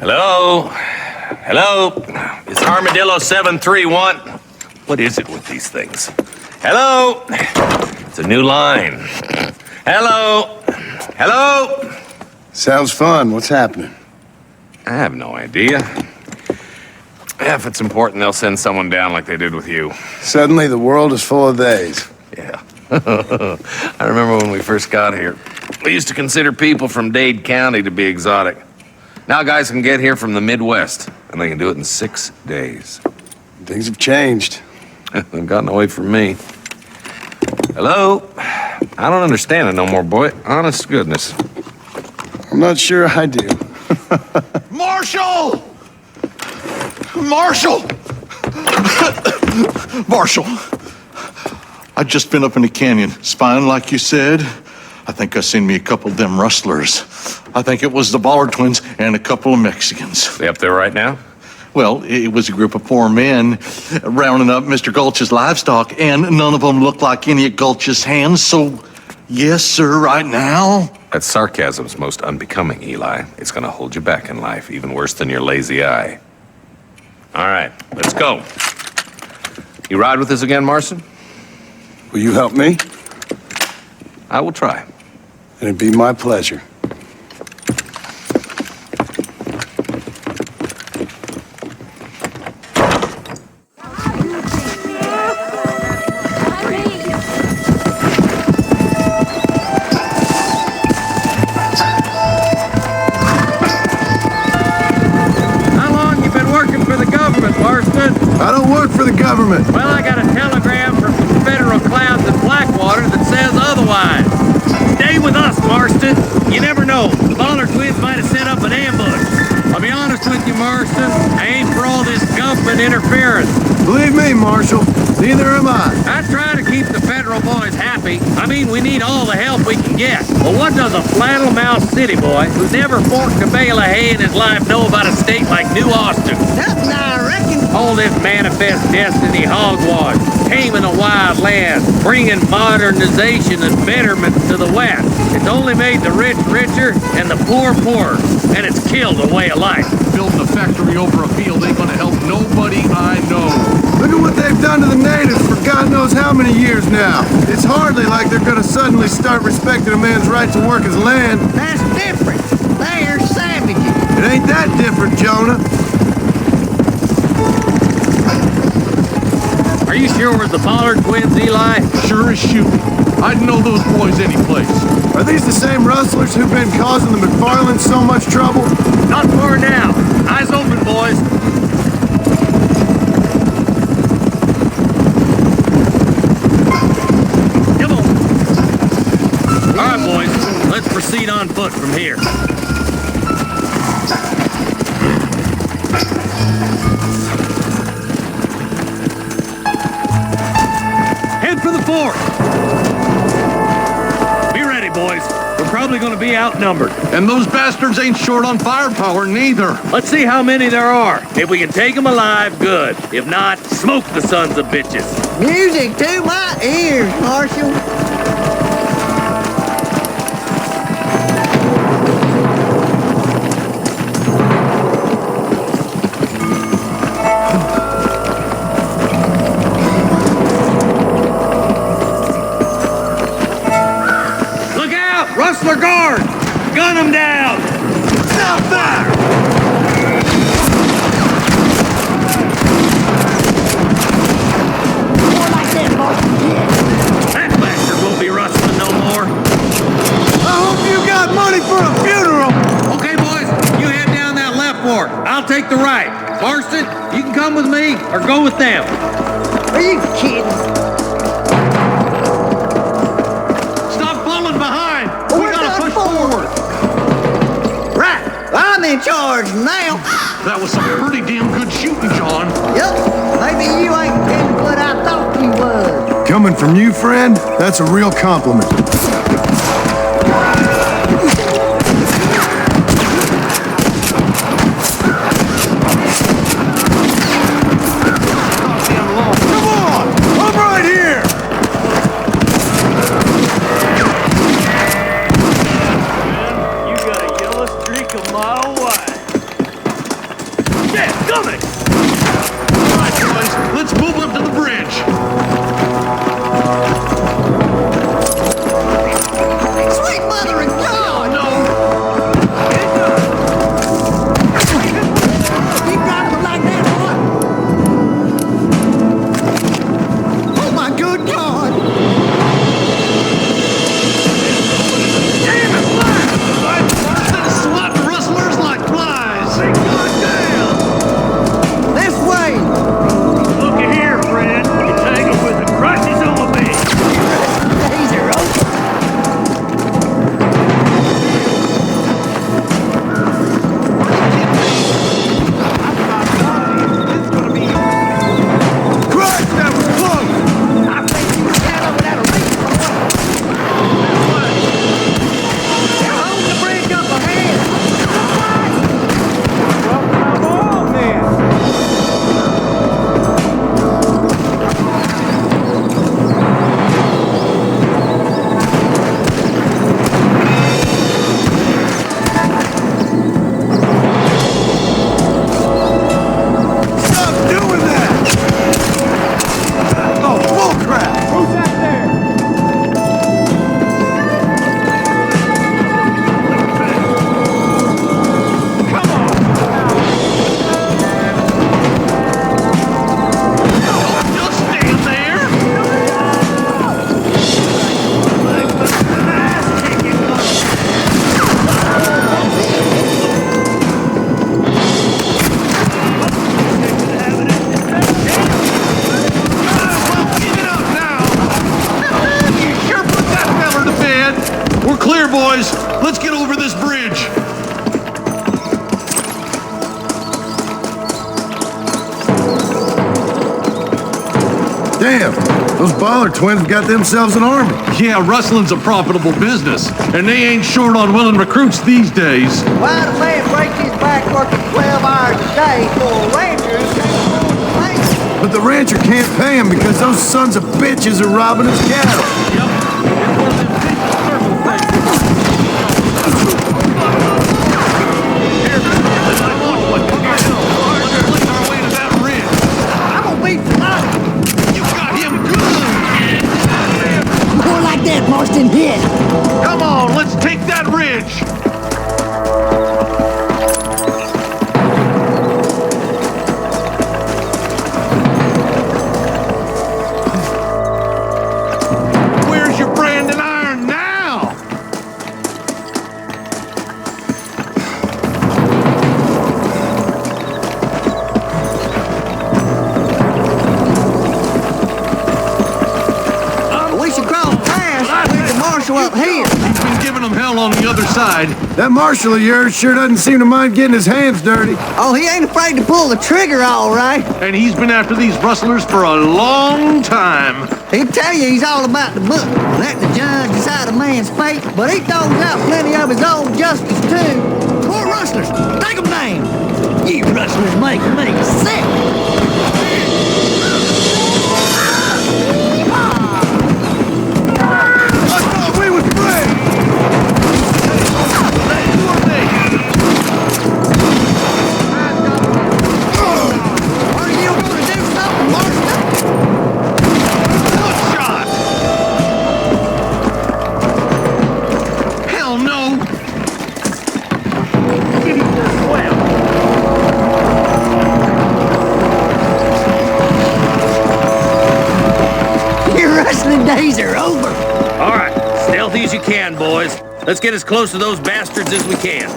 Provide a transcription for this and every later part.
Hello? Hello? It's Armadillo 731. What is it with these things? Hello? It's a new line. Hello? Hello? Sounds fun. What's happening? I have no idea. If it's important, they'll send someone down like they did with you. Suddenly, the world is full of theys. Yeah. I remember when we first got here. We used to consider people from Dade County to be exotic. Now guys can get here from the Midwest, and they can do it in 6 days. Things have changed. They've gotten away from me. Hello? I don't understand it no more, boy. Honest to goodness. I'm not sure I do. Marshall! Marshall! Marshall! I'd just been up in the canyon, spying like you said. I think I seen me a couple of them rustlers. I think it was the Ballard twins and a couple of Mexicans. They up there right now? Well, it was a group of 4 men rounding up Mr. Gulch's livestock, and none of them looked like any of Gulch's hands, so yes, sir, right now. That sarcasm's most unbecoming, Eli. It's gonna hold you back in life, even worse than your lazy eye. All right, let's go. You ride with us again, Marston? Will you help me? I will try. It'd be my pleasure. I don't work for the government. Well, I got a telegram from some federal clouds in Blackwater that says otherwise. Stay with us, Marston. You never know. The Ballard twins might have set up an ambush. I'll be honest with you, Marston. I ain't for all this government interference. Believe me, Marshal, neither am I. I try to keep the federal boys happy. I mean, we need all the help we can get. But what does a flannel-mouthed city boy who's never forked a bale of hay in his life know about a state like New Austin? Nothing, I reckon. All this manifest destiny hogwash, taming a wild land, bringing modernization and betterment to the West. It's only made the rich richer and the poor poorer, and it's killed a way of life. Building a factory over a field ain't gonna help nobody I know. Look at what they've done to the natives for God knows how many years now. It's hardly like they're gonna suddenly start respecting a man's right to work his land. That's different. They're savages. It ain't that different, Jonah. Are you sure it was the Ballard twins, Eli? Sure as shooting. I'd know those boys any place. Are these the same rustlers who've been causing the McFarlands so much trouble? Not far now. Eyes open, boys. Come on. All right, boys. Let's proceed on foot from here. Head for the fort. Be ready, boys. We're probably going to be outnumbered. And those bastards ain't short on firepower, neither. Let's see how many there are. If we can take them alive, good. If not, smoke the sons of bitches. Music to my ears, Marshal. Look out! Rustler guard! Gun them down! South fire! More like that, Marshal. That bastard won't be rustling no more. I hope you got money for a funeral! Okay, boys, you head down that left fork. I'll take the right. Marston, you can come with me or go with them. Are you kidding? Stop falling behind. Well, We we're gotta done push forward. forward. Right. I'm in charge now. That was some pretty damn good shooting, John. Yep. Maybe you ain't been what I thought you was. Coming from you, friend, that's a real compliment. Come on! I'm right here! You got a yellow streak a mile wide. boys. Let's get over this bridge. Damn, those baller twins got themselves an army. Yeah, rustling's a profitable business, and they ain't short on willing recruits these days. Why'd a man break his back working 12 hours a day for a rancher who can't afford to pay him? But the rancher can't pay him because those sons of bitches are robbing his cattle. I'm gonna be tonight. You got him good. More like that, Marston, hit. Come on, let's take that ridge. Where's your branding iron now? We should cross paths with the marshal up here. He's been giving them hell on the other side. That marshal of yours sure doesn't seem to mind getting his hands dirty. Oh, he ain't afraid to pull the trigger, all right. And he's been after these rustlers for a long time. He'll tell you he's all about the book. Let the judge decide a man's fate, but he throws out plenty of his own justice, too. Poor rustlers, take them down. You rustlers make me sick. I thought we was friends. Are you gonna do something, Marston? Good shot! Hell no! Your rustling days are over. All right, stealthy as you can, boys. Let's get as close to those bastards as we can.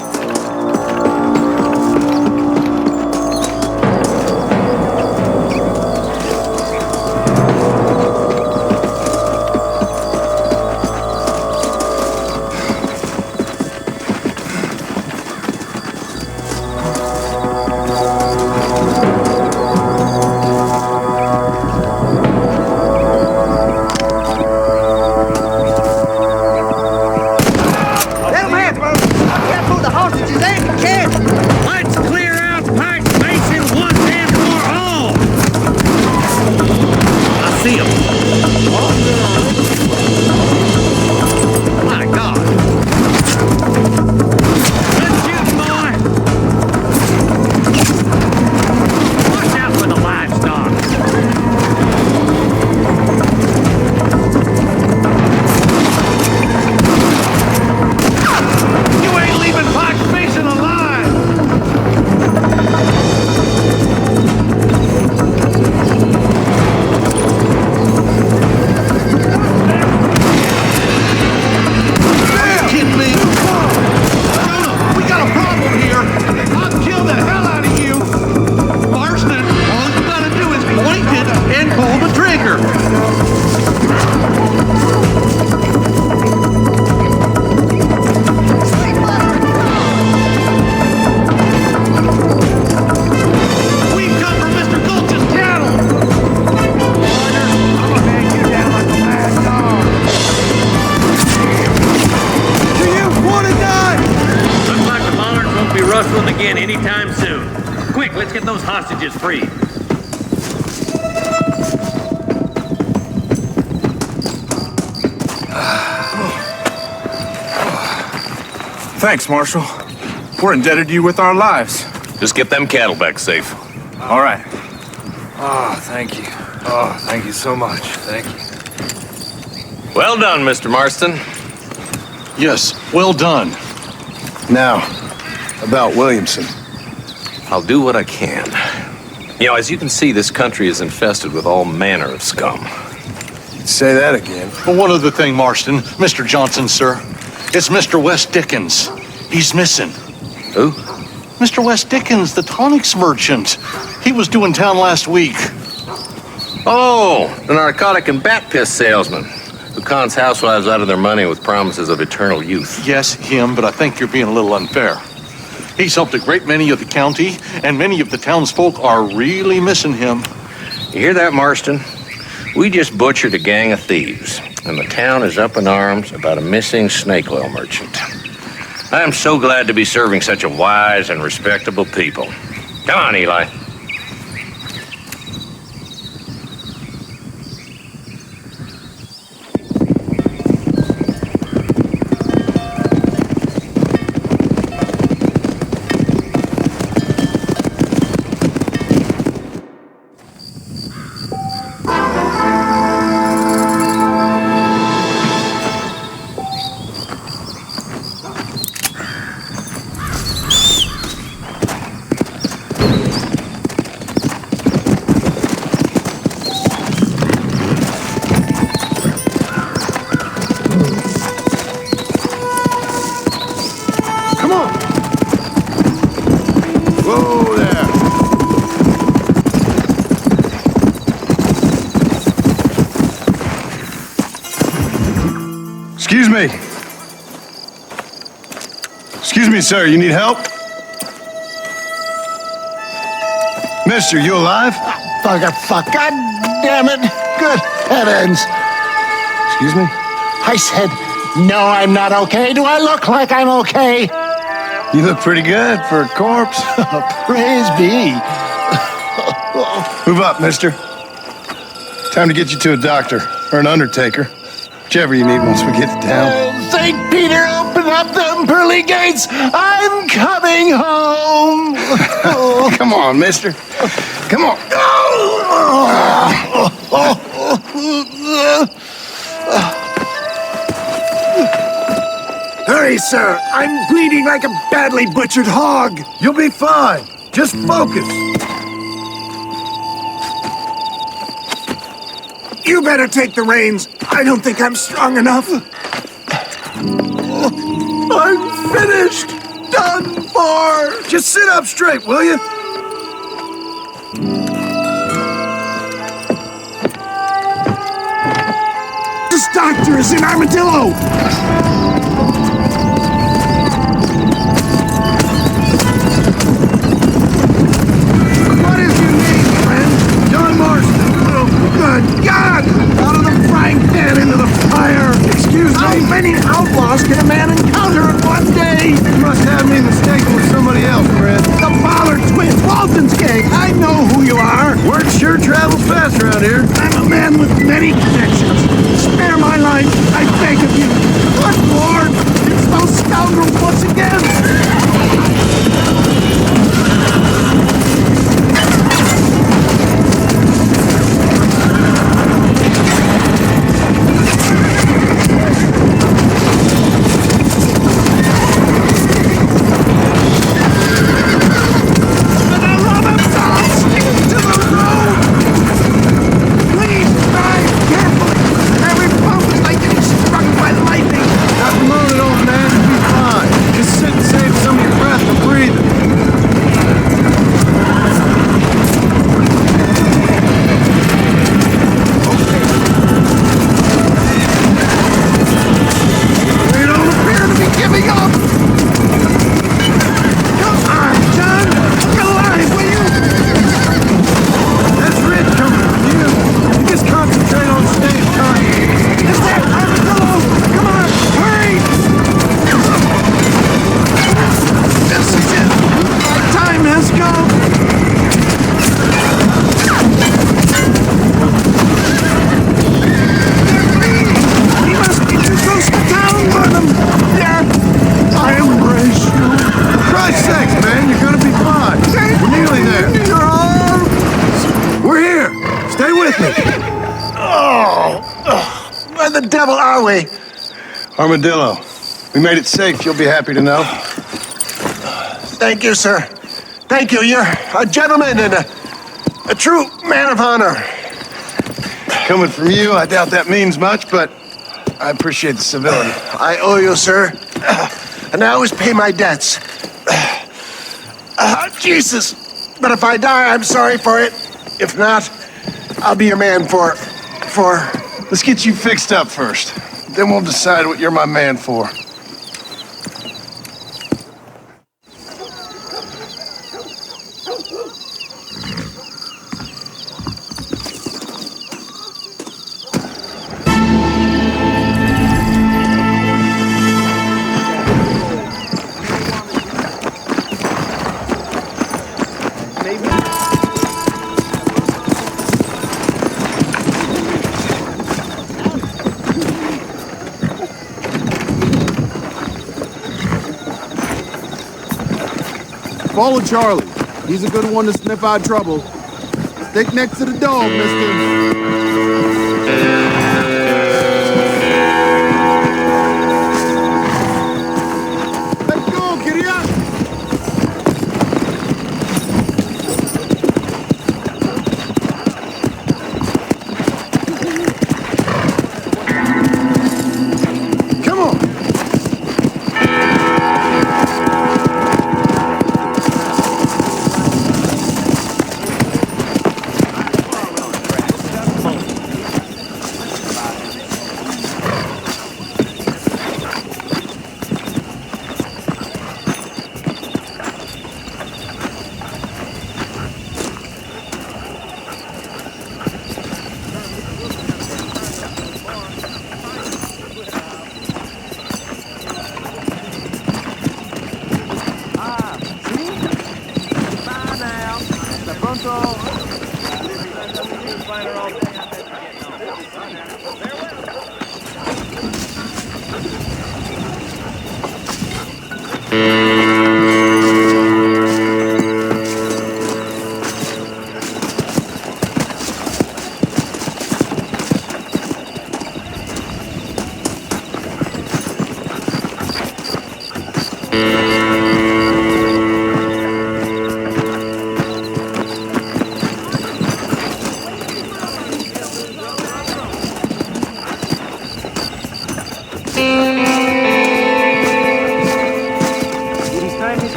Let them have it. I'll get for the hostages and the cattle. Let's clear out Pike Basin once and for all. I see them. My God. Let's shoot, boy. Watch out for the livestock. You ain't leaving Pike's Basin alive! Kidding me? Jonah, we got a problem here. I'll kill the hell out of you. Marston, all you gotta do is point it and pull the trigger. We've come for Mr. Gulch's cattle. Do you want to die? Looks like the Bollards won't be rustling again anytime soon. Quick, let's get those hostages free. Thanks, Marshal. We're indebted to you with our lives. Just get them cattle back safe. All right. Oh, thank you. Oh, thank you so much. Thank you. Well done, Mr. Marston. Yes, well done. Now, about Williamson. I'll do what I can. You know, as you can see, this country is infested with all manner of scum. Say that again. But one other thing, Marston. Mr. Johnson, sir. It's Mr. Wes Dickens. He's missing. Who? Mr. Wes Dickens, the tonics merchant. He was due in town last week. Oh, the narcotic and bat piss salesman Khan's housewives out of their money with promises of eternal youth. Yes, him, but I think you're being a little unfair. He's helped a great many of the county, and many of the townsfolk are really missing him. You hear that, Marston? We just butchered a gang of thieves, and the town is up in arms about a missing snake oil merchant. I am so glad to be serving such a wise and respectable people. Come on, Eli. Whoa there. Excuse me. Excuse me, sir. You need help? Mister, you alive? Fuck, God damn it. Good heavens. Excuse me? I said, no, I'm not okay. Do I look like I'm okay? You look pretty good for a corpse. Praise be. Move up, mister. Time to get you to a doctor or an undertaker. Whichever you need once we get to town. St. Peter, open up them pearly gates. I'm coming home. Come on, mister. Come on. Hurry, sir. I'm bleeding like a badly butchered hog. You'll be fine. Just focus. You better take the reins. I don't think I'm strong enough. I'm finished. Done for. Just sit up straight, will you? This doctor is in Armadillo. What is your name, friend? John Marston. Oh, good God! Out of the frying pan into the fire! Excuse How me. many outlaws can a man encounter in one day? You must have me mistaken with somebody else, friend. The Ballard twins, Walton's gang! I know who you are! Word sure travels fast around here. I'm a man with many connections. Spare my life, I beg of you. Good Lord! It's those scoundrels once again! Where the devil are we? Armadillo. We made it safe, you'll be happy to know. Thank you, sir. Thank you. You're a gentleman and a true man of honor. Coming from you, I doubt that means much, but I appreciate the civility. I owe you, sir. And I always pay my debts. Jesus. But if I die, I'm sorry for it. If not, I'll be your man for Let's get you fixed up first. Then we'll decide what you're my man for. Follow Charlie. He's a good one to sniff out trouble. Stick next to the dog, mister. Let's go, giddy up! Come on!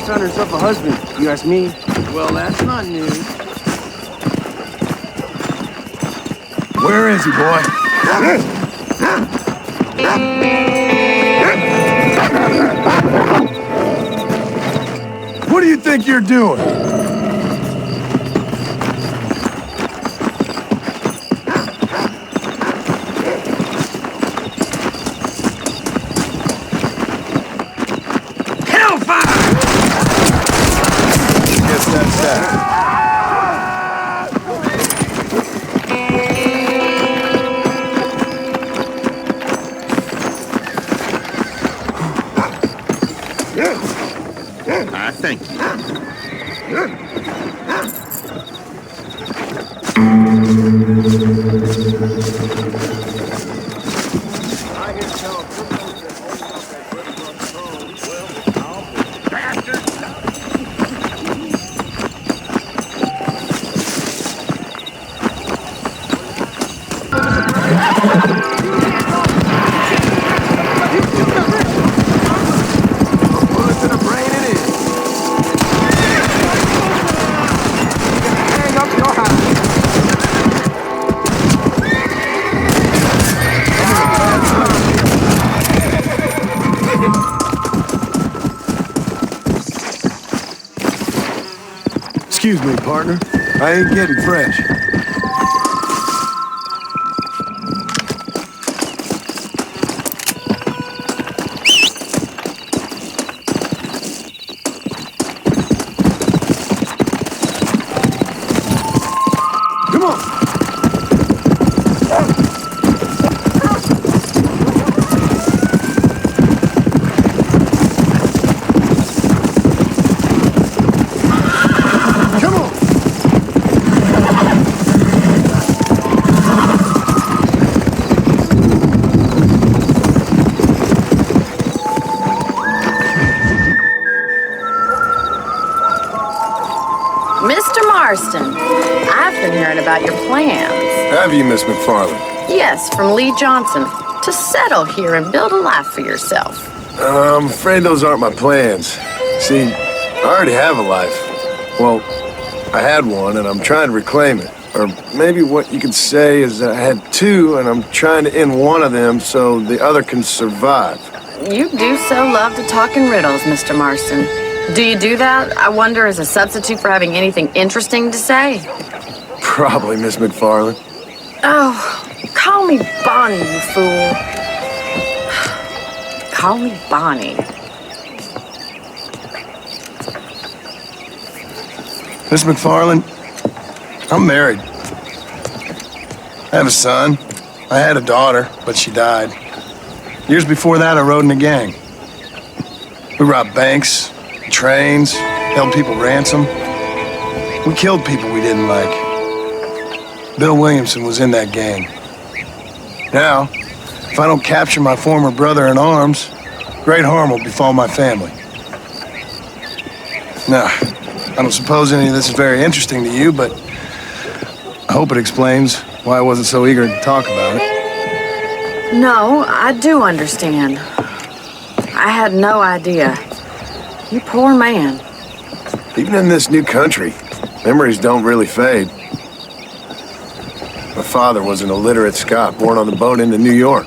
Found herself a husband, you ask me. Well, that's not news. Where is he, boy? What do you think you're doing? That's that. Thank you. Excuse me, partner. I ain't getting fresh. Come on. Mr. Marston, I've been hearing about your plans. Have you, Miss McFarland? Yes, from Lee Johnson. To settle here and build a life for yourself. I'm afraid those aren't my plans. See, I already have a life. Well, I had one, and I'm trying to reclaim it. Or maybe what you could say is I had two, and I'm trying to end one of them so the other can survive. You do so love to talk in riddles, Mr. Marston. Do you do that, I wonder, as a substitute for having anything interesting to say? Probably, Miss McFarland. Oh, call me Bonnie, you fool. Call me Bonnie. Miss McFarland, I'm married. I have a son. I had a daughter, but she died. Years before that, I rode in a gang. We robbed banks, trains, held people ransom. We killed people we didn't like. Bill Williamson was in that gang. Now, if I don't capture my former brother in arms, great harm will befall my family. Now, I don't suppose any of this is very interesting to you, but I hope it explains why I wasn't so eager to talk about it. No, I do understand. I had no idea. You poor man. Even in this new country, memories don't really fade. My father was an illiterate Scot born on the boat into New York.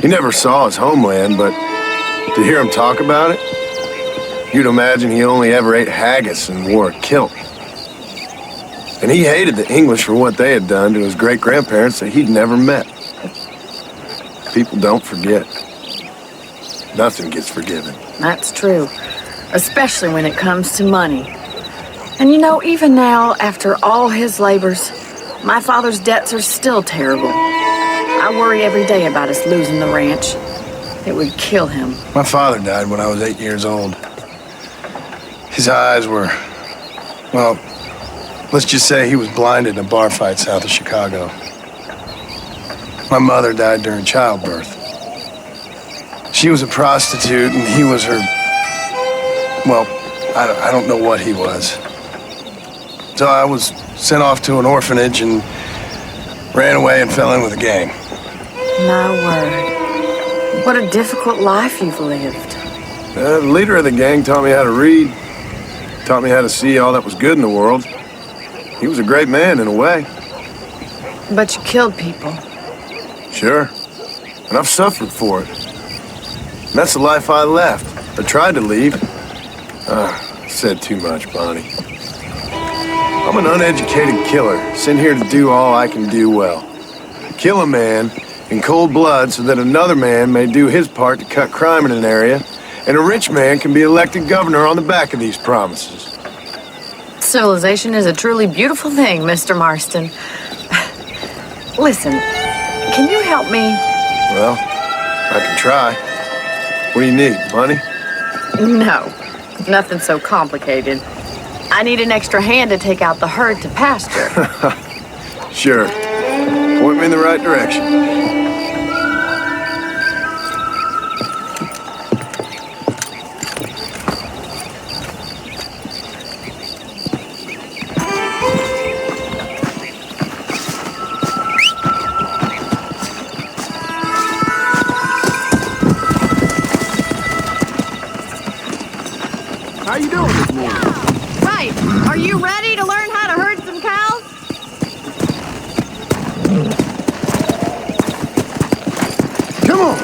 He never saw his homeland, but to hear him talk about it, you'd imagine he only ever ate haggis and wore a kilt. And he hated the English for what they had done to his great-grandparents that he'd never met. People don't forget. Nothing gets forgiven. That's true. Especially when it comes to money. And you know, even now, after all his labors, my father's debts are still terrible. I worry every day about us losing the ranch. It would kill him. My father died when I was 8 years old. His eyes were, well, let's just say he was blinded in a bar fight south of Chicago. My mother died during childbirth. She was a prostitute and he was her, well, I don't know what he was. So I was sent off to an orphanage and ran away and fell in with a gang. My word. What a difficult life you've lived. The leader of the gang taught me how to read, taught me how to see all that was good in the world. He was a great man in a way. But you killed people. Sure. And I've suffered for it. And that's the life I left, or tried to leave. I said too much, Bonnie. I'm an uneducated killer, sent here to do all I can do well. Kill a man in cold blood so that another man may do his part to cut crime in an area, and a rich man can be elected governor on the back of these promises. Civilization is a truly beautiful thing, Mr. Marston. Listen, can you help me? Well, I can try. What do you need, money? No, nothing so complicated. I need an extra hand to take out the herd to pasture. Sure. Point me in the right direction. How you doing this morning? Right. Are you ready to learn how to herd some cows? Come on!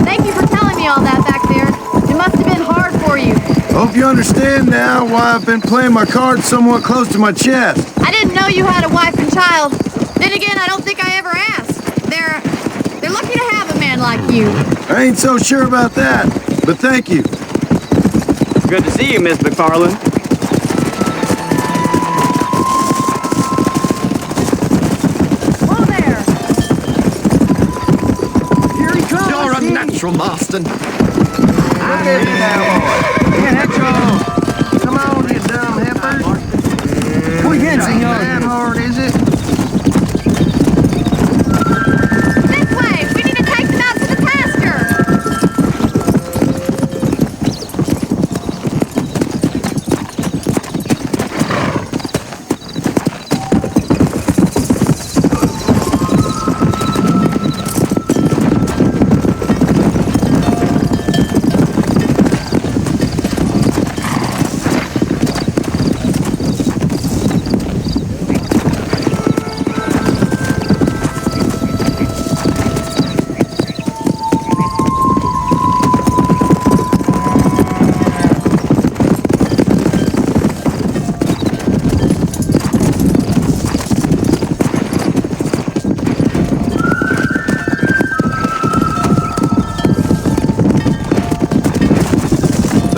Thank you for telling me all that back there. It must have been hard for you. Hope you understand now why I've been playing my cards somewhat close to my chest. I didn't know you had a wife and child. Then again, I don't think I ever asked. They're lucky to have a man like you. I ain't so sure about that, but thank you. Good to see you, Miss McFarland. Whoa there! Here he comes. You're a natural, Marston. I did it now, boy. Yeah, that's all. Come on, you dumb heifers. We can't see that hard, is it? This way! We need to take them out to the pasture!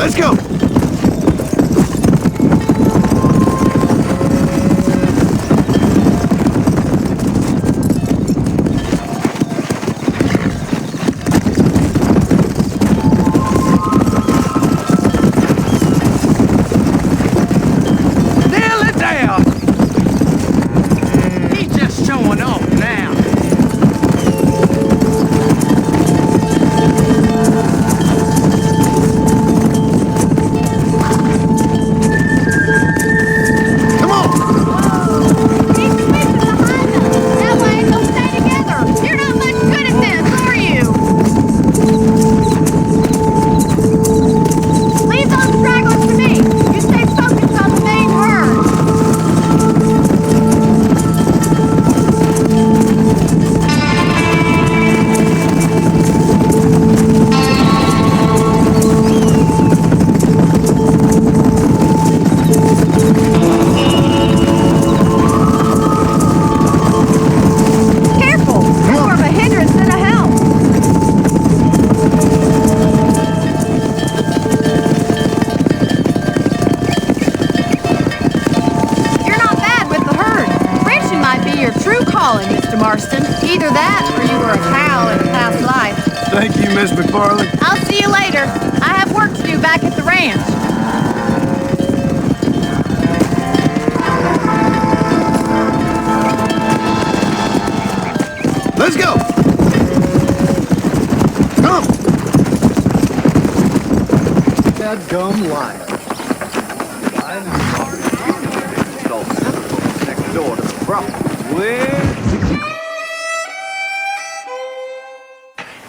Let's go. Nail it down! He's just showing off now. Come on. Keep the bitches behind us. That way they'll stay together. You're not much good at this, are you? Leave those stragglers to me. You stay focused on the main herd. Careful. You're more of a hindrance than a help. You're not bad with the herd. Ranching might be your true calling, Mr. Marston. Either that or you were a cow in a past life. Thank you, Miss McFarland. I'll see you later. I have work to do back at the ranch. Let's go. Come. Dadgum liar. Next door to the property.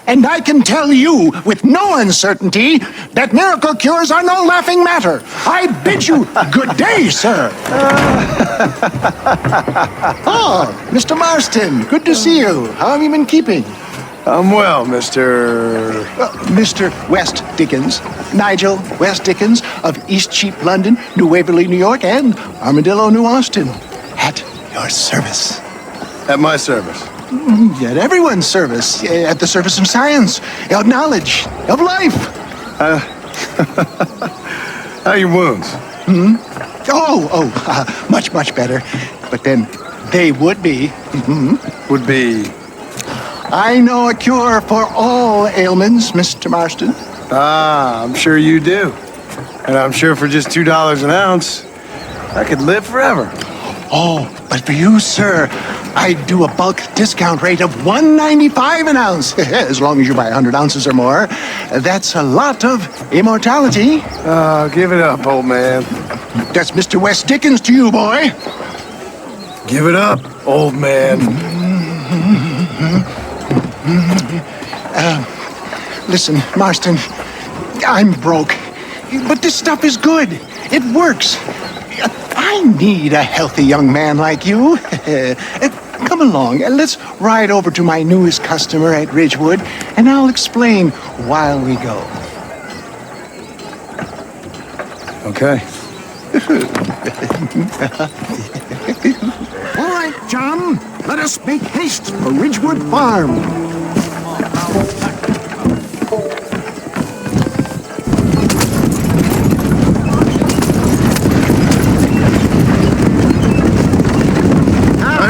And I can tell you with no uncertainty that miracle cures are no laughing matter. I bid you good day, sir. Oh, Mr. Marston, good to see you. How have you been keeping? I'm well, Mr. Mr. West Dickens, Nigel West Dickens of East Cheap, London, New Waverly, New York, and Armadillo, New Austin. At your service. At my service. At everyone's service. At the service of science, of knowledge, of life. How are your wounds? Much, much better. But then they would be. Would be. I know a cure for all ailments, Mr. Marston. Ah, I'm sure you do. And I'm sure for just $2 an ounce, I could live forever. Oh, but for you, sir, I do a bulk discount rate of $1.95 an ounce, as long as you buy 100 ounces or more. That's a lot of immortality. Give it up, old man. That's Mr. West Dickens to you, boy. Give it up, old man. Listen, Marston, I'm broke, but this stuff is good. It works. I need a healthy young man like you. Come along, let's ride over to my newest customer at Ridgewood, and I'll explain while we go. Okay. All right, John, let us make haste for Ridgewood Farm.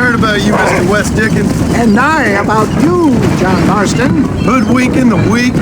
About you, Mr. West Dickens. And I about you, John Marston. Hoodwinking the weak,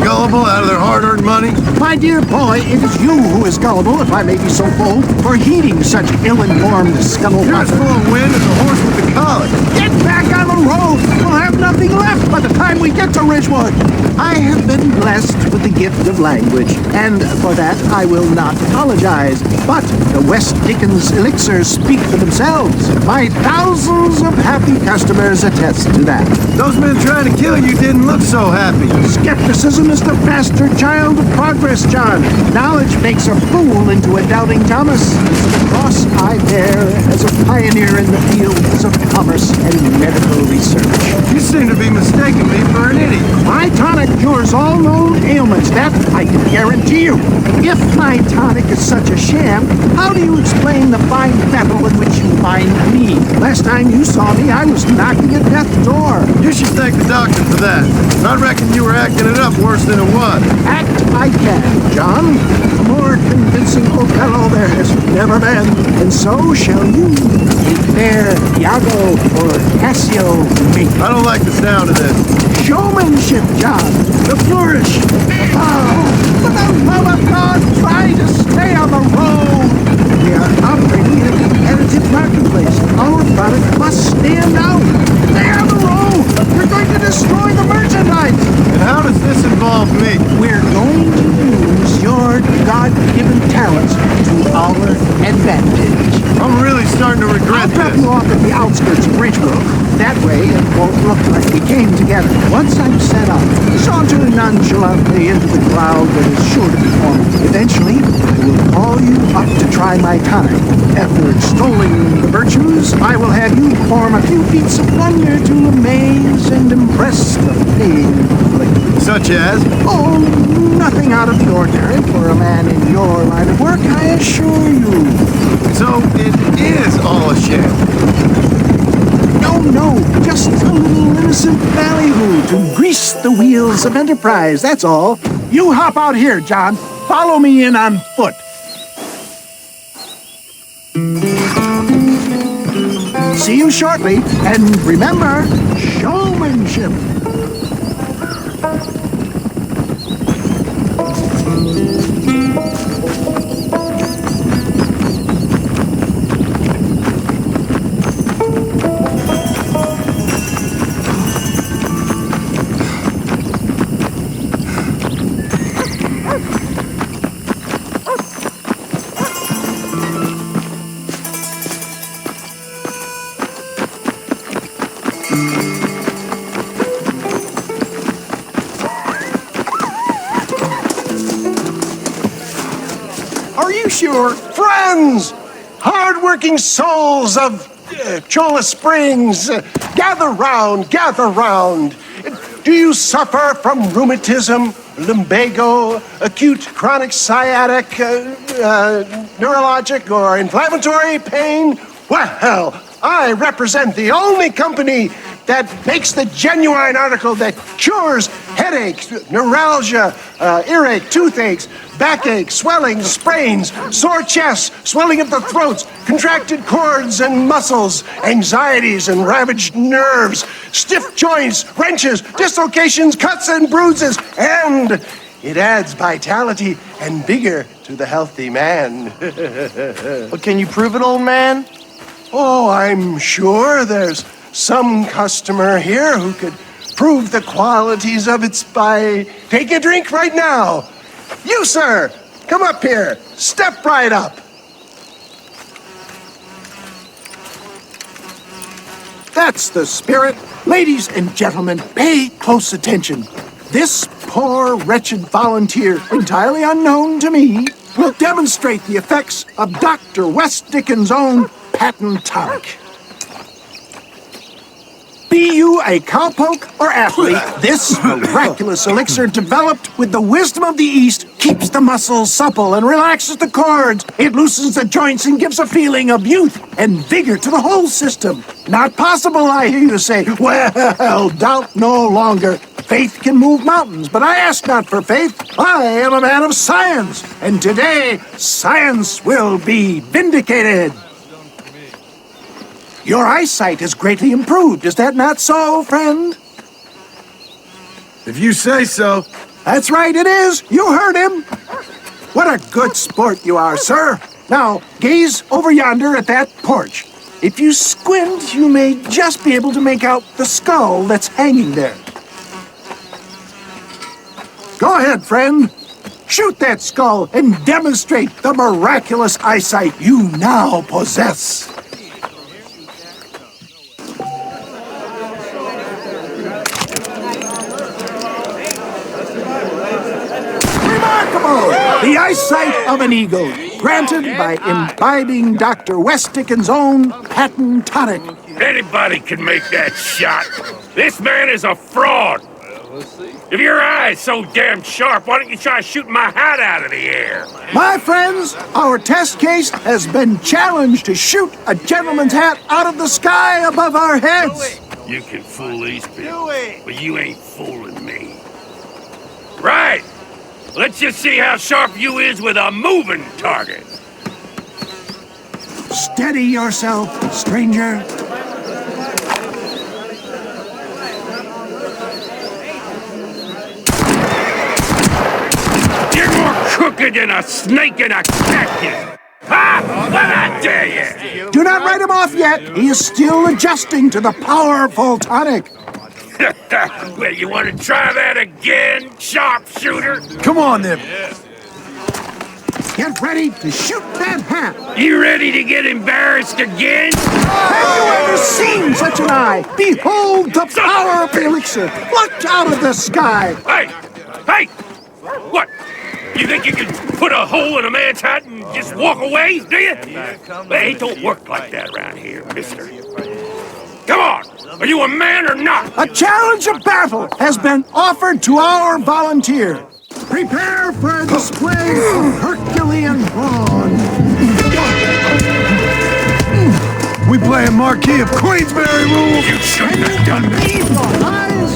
gullible out of their hard-earned money. My dear boy, it is you who is gullible, if I may be so bold, for heeding such ill-informed scuttlebutt. You're as full of wind as a horse with the colic. Get back on the road! We'll have nothing left by the time we get to Ridgewood. I have been blessed with the gift of language, and for that I will not apologize. But the West Dickens elixirs speak for themselves. My thousands of happy customers attest to that. Those men trying to kill you didn't look so happy. Skepticism is the bastard child of progress, John. Knowledge makes a fool into a doubting Thomas. It's the cross I bear as a pioneer in the fields of commerce and medical research. You seem to be mistaking me for an idiot. My tonic cures all known ailments, that I can guarantee you. If my tonic is such a sham, how do you explain the fine battle in which you find me? Last time you saw me, I was knocking at death's door. You should thank the doctor for that. I reckon you were acting it up worse than it was. Act I can, John. A more convincing Othello there has never been, and so shall you. A fair Iago or Cassio to me. I don't like the sound of this. Showmanship, John. The flourish. Oh, for the love of God, try to stay on the road. We are operating in a competitive marketplace. Our product must stand out. Stay on the road. We're going to destroy the merchandise. And how does this involve me? We're going to use your God-given talents to our advantage. I'm really starting to regret I'll drop this. you off at the outskirts of Ridgewood. That way it won't look like we came together. Once I'm set up, saunter nonchalantly into the cloud that is sure to be forming. Eventually, I will call you up to try my time. After extolling the virtues, I will have you perform a few feats of wonder to amaze and impress the paying public. Such as? Oh, nothing out of the ordinary for a man in your line of work, I assure you. So it is all a sham. No, just a little innocent ballyhoo to grease the wheels of enterprise, that's all. You hop out here, John. Follow me in on foot. See you shortly, and remember, showmanship. Are you sure? Friends! Hard-working souls of Cholla Springs, gather round, gather round. Do you suffer from rheumatism, lumbago, acute chronic sciatic, neurologic, or inflammatory pain? Well, I represent the only company that makes the genuine article that cures headaches, neuralgia, earache, toothaches, backache, swelling, sprains, sore chests, swelling of the throats, contracted cords and muscles, anxieties and ravaged nerves, stiff joints, wrenches, dislocations, cuts and bruises, and it adds vitality and vigor to the healthy man. But can you prove it, old man? Oh, I'm sure there's some customer here who could prove the qualities of it by taking a drink right now. You, sir, come up here. Step right up. That's the spirit. Ladies and gentlemen, pay close attention. This poor, wretched volunteer, entirely unknown to me, will demonstrate the effects of Dr. West Dickens' own patent tonic. Be you a cowpoke or athlete, this miraculous elixir developed with the wisdom of the East keeps the muscles supple and relaxes the cords. It loosens the joints and gives a feeling of youth and vigor to the whole system. Not possible, I hear you say. Well, doubt no longer. Faith can move mountains, but I ask not for faith. I am a man of science, and today science will be vindicated. Your eyesight has greatly improved. Is that not so, friend? If you say so. That's right, it is. You heard him. What a good sport you are, sir. Now, gaze over yonder at that porch. If you squint, you may just be able to make out the skull that's hanging there. Go ahead, friend. Shoot that skull and demonstrate the miraculous eyesight you now possess. The eyesight of an eagle, granted by imbibing Dr. West Dickens' own patent tonic. Anybody can make that shot. This man is a fraud. If your eye's so damn sharp, why don't you try shooting my hat out of the air? My friends, our test case has been challenged to shoot a gentleman's hat out of the sky above our heads. You can fool these people, but you ain't fooling me. Right! Let's just see how sharp you is with a moving target. Steady yourself, stranger. You're more crooked than a snake in a cactus. Ha! What I tell you? Do not write him off yet. He is still adjusting to the powerful tonic. Well, you want to try that again, sharpshooter? Come on, then. Get ready to shoot that hat. You ready to get embarrassed again? Have you ever seen such an eye? Behold the power of the elixir. Look out of the sky. Hey! Hey! What? You think you can put a hole in a man's hat and just walk away, do you? Hey, it don't work like that around here, mister. Come on! Are you a man or not? A challenge of battle has been offered to our volunteer. Prepare for a display of Herculean brawn. We playing Marquis of Queensberry rules. You shouldn't have done that. Leave your eyes.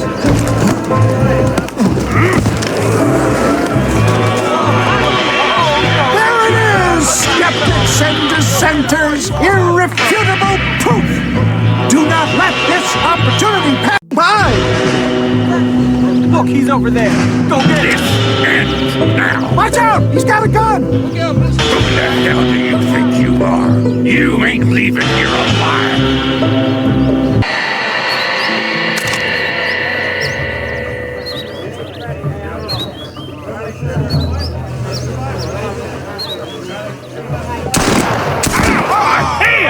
There it is, skeptics and dissenters, irrefutable proof. Do not let this opportunity pass by. Look, he's over there. Go get This ends now. Watch out! He's got a gun! Who the hell do you think you are? You ain't leaving here alive.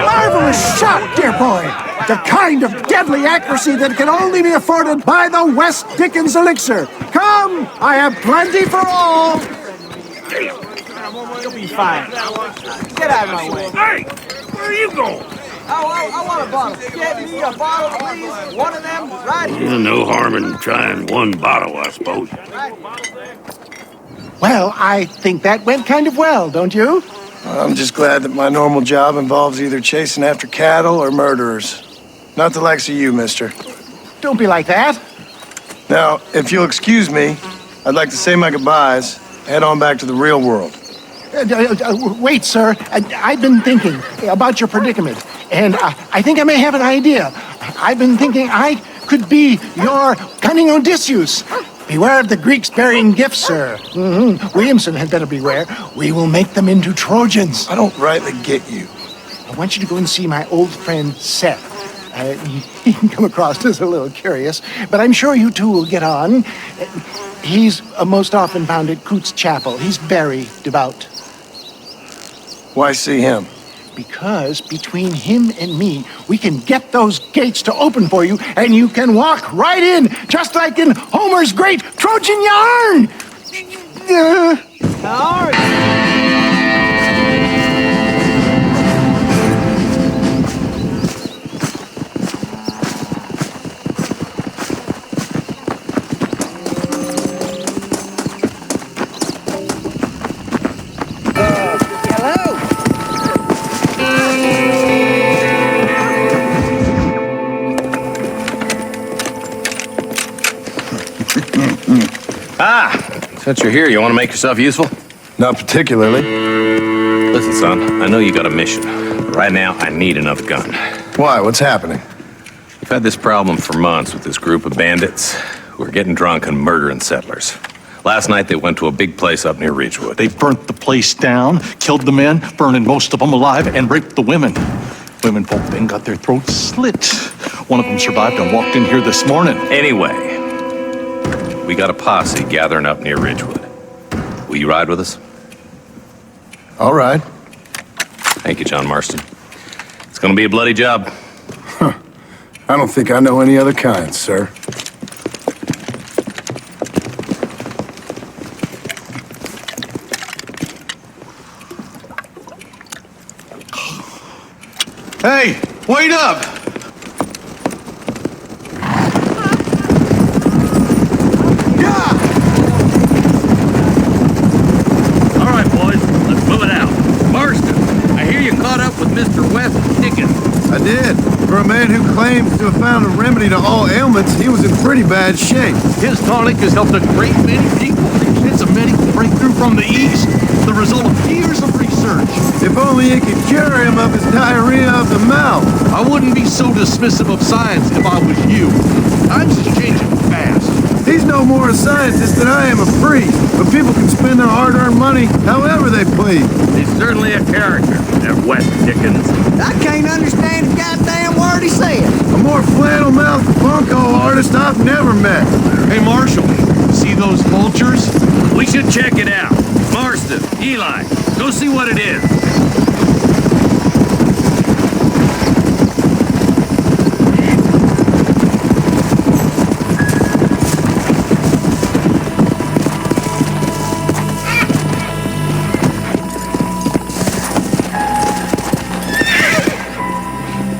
Marvelous shot, dear boy! The kind of deadly accuracy that can only be afforded by the West Dickens elixir. Come, I have plenty for all. You'll be fine. Get out of my way. Hey! Where are you going? I want a bottle. Get me a bottle, please. One of them right here. No harm in trying one bottle, I suppose. Well, I think that went kind of well, don't you? I'm just glad that my normal job involves either chasing after cattle or murderers. Not the likes of you, mister. Don't be like that. Now, if you'll excuse me, I'd like to say my goodbyes, head on back to the real world. Wait, sir. I've been thinking about your predicament, and I think I may have an idea. I've been thinking I could be your cunning Odysseus. Beware of the Greeks bearing gifts, sir. Williamson had better beware. We will make them into Trojans. I don't rightly get you. I want you to go and see my old friend Seth. He can come across as a little curious, but I'm sure you two will get on. He's most often found at Coots Chapel. He's very devout. Why see him? Because between him and me, we can get those gates to open for you, and you can walk right in, just like in Homer's great Trojan yarn! How are you? Since you're here, you want to make yourself useful? Not particularly. Listen, son, I know you got a mission. But right now, I need another gun. Why? What's happening? We've had this problem for months with this group of bandits who are getting drunk and murdering settlers. Last night, they went to a big place up near Ridgewood. They burnt the place down, killed the men, burning most of them alive, and raped the women. Women folk then got their throats slit. One of them survived and walked in here this morning. Anyway, we got a posse gathering up near Ridgewood. Will you ride with us? All right. Thank you, John Marston. It's gonna be a bloody job. I don't think I know any other kind, sir. Hey, wait up! All right, boys, let's move it out. Marston, I hear you caught up with Mr. West Dickens. I did. For a man who claims to have found a remedy to all ailments, he was in pretty bad shape. His tonic has helped a great many people. It's a medical breakthrough from the East, the result of years of research. If only it could cure him of his diarrhea of the mouth. I wouldn't be so dismissive of science if I was you. Times is changing fast. He's no more a scientist than I am a priest, but people can spend their hard-earned money however they please. He's certainly a character, that wet Dickens. I can't understand a goddamn word he said. A more flannel-mouthed bunko artist I've never met. Hey, Marshal, see those vultures? We should check it out. Marston, Eli, go see what it is.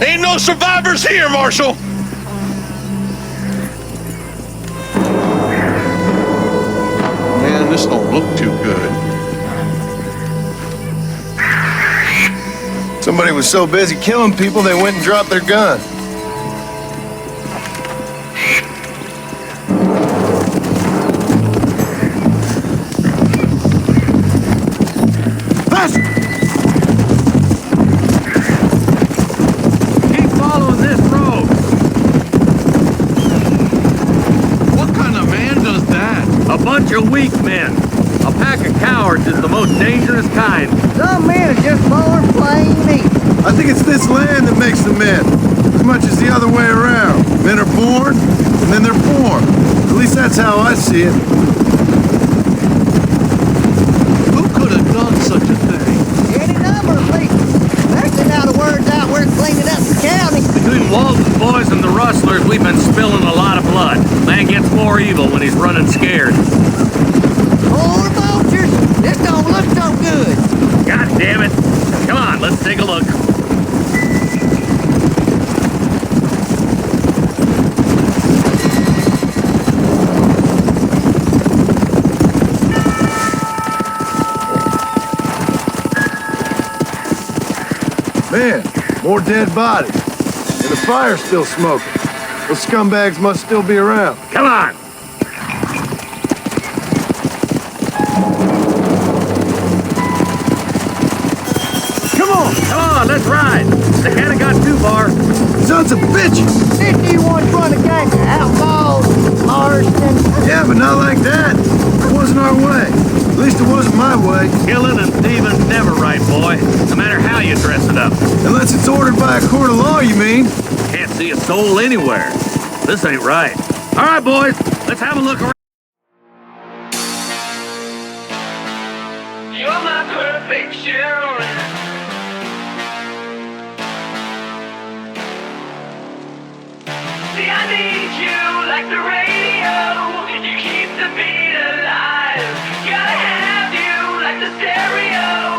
Ain't no survivors here, Marshal! Man, this don't look too good. Somebody was so busy killing people, they went and dropped their gun. Faster! Keep following this road. What kind of man does that? A bunch of weak men. A pack of cowards is the most dangerous kind. Some men are just born plain evil. I think it's this land that makes the men, as much as the other way around. Men are born, and then they're born. At least that's how I see it. Who could have done such a thing? Any number of people. Especially now the word's out we're cleaning up the county. Between Walton's boys and the rustlers, we've been spilling a lot of blood. Man gets more evil when he's running scared. Poor vultures. This don't look so good. God damn it. Come on, let's take a look. Man, more dead bodies. And the fire's still smoking. Those scumbags must still be around. Come on. Come on, let's ride. They can't have got too far. Sons of bitches! Didn't you once run a gang of outlaws, Marston? Yeah, but not like that. It wasn't our way. At least it wasn't my way. Killing and thieving's never right, boy. No matter how you dress it up. Unless it's ordered by a court of law, you mean? Can't see a soul anywhere. This ain't right. All right, boys, let's have a look around. You're my perfection. See, I need you like the radio.